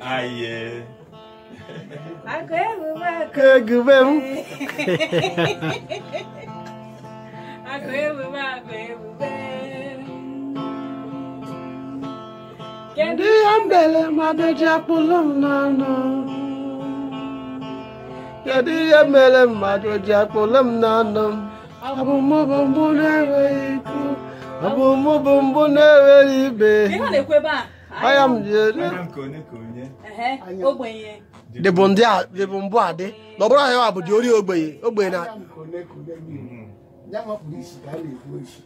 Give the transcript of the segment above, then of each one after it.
Aye. I am the Bondia, the Bombarde. No, but I have the Ori Obey, Obey.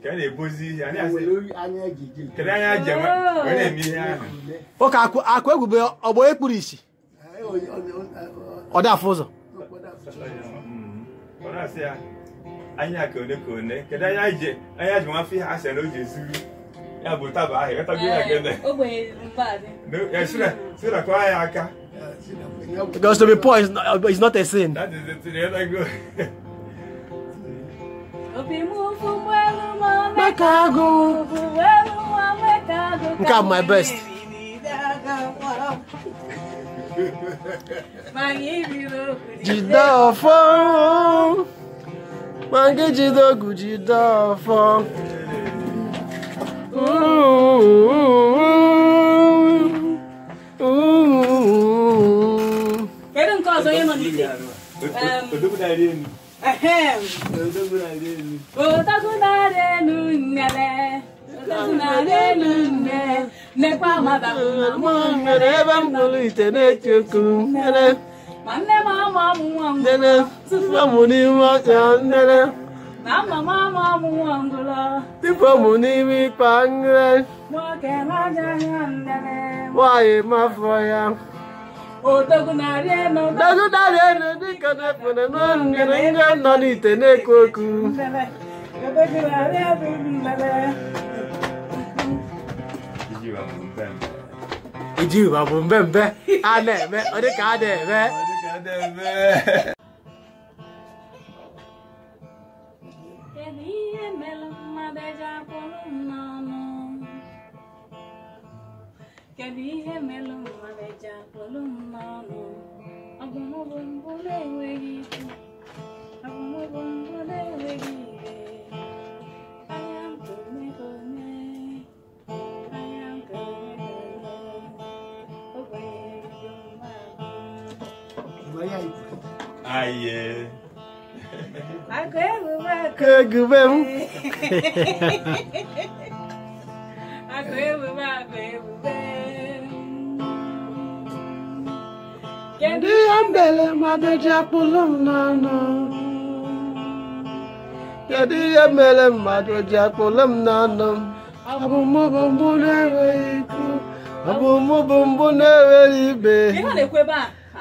Can you busy? And I say, can I have okay, I could be a boy police. Or that was what I say. I couldn't. Can I had one fee has an OJ. Yeah, but I got again. No, yes, sir. I cry. Because to be poor is not a sin. That is the other good. I got my best. Jidafo, mange jidogu jidafo. Querem coisa aí, Manite? Why, my fire? Oh, Dagunariano, the Canapon, and none eat an echo. Did you have remember? I never, or the card ever. Aye.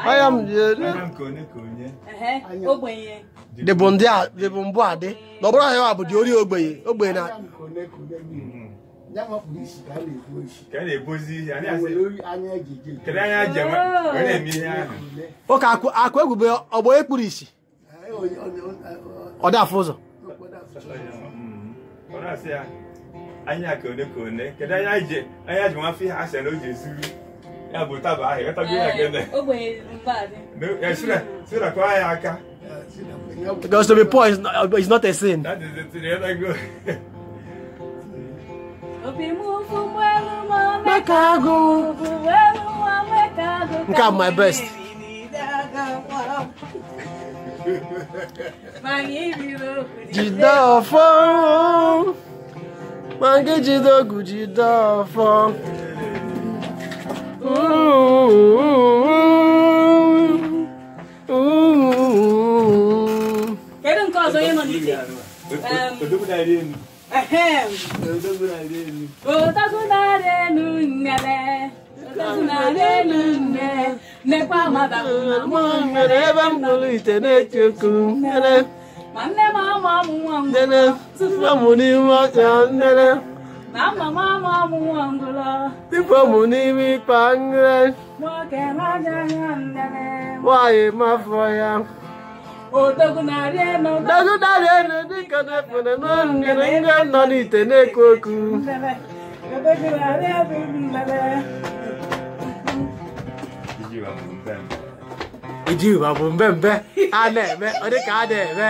I am the Bondia, the Bombarde. No, but I have the Ori Obey, Obey. Can you busy? And I say, can I have okay, I could be a boy police. Or that was what I say. I couldn't. Can I had one fee has an OJ. Yeah, but I got again. No, yes, sir. I cry. Because to be poor is not a sin. That is the other good. I got my best. Jidafo, mange jidogu jidafo. Querem coisa aí, Manite? Nekwa madam Mwangere ebe mbulu ite na-echekwu Nene Manne mama mwangula Nene Sifo muni mwaka Nene Mama mama mwangula Sifo muni mikpangre Mwake raja nene Waye mafoya Odogunari eno Dagudari ene dika nefune Mwangere nga nọ n'ite na-ekwoku Nene Odogunari eno Iji wa bụ mbembe a na-eme ọ dị ka a na-eme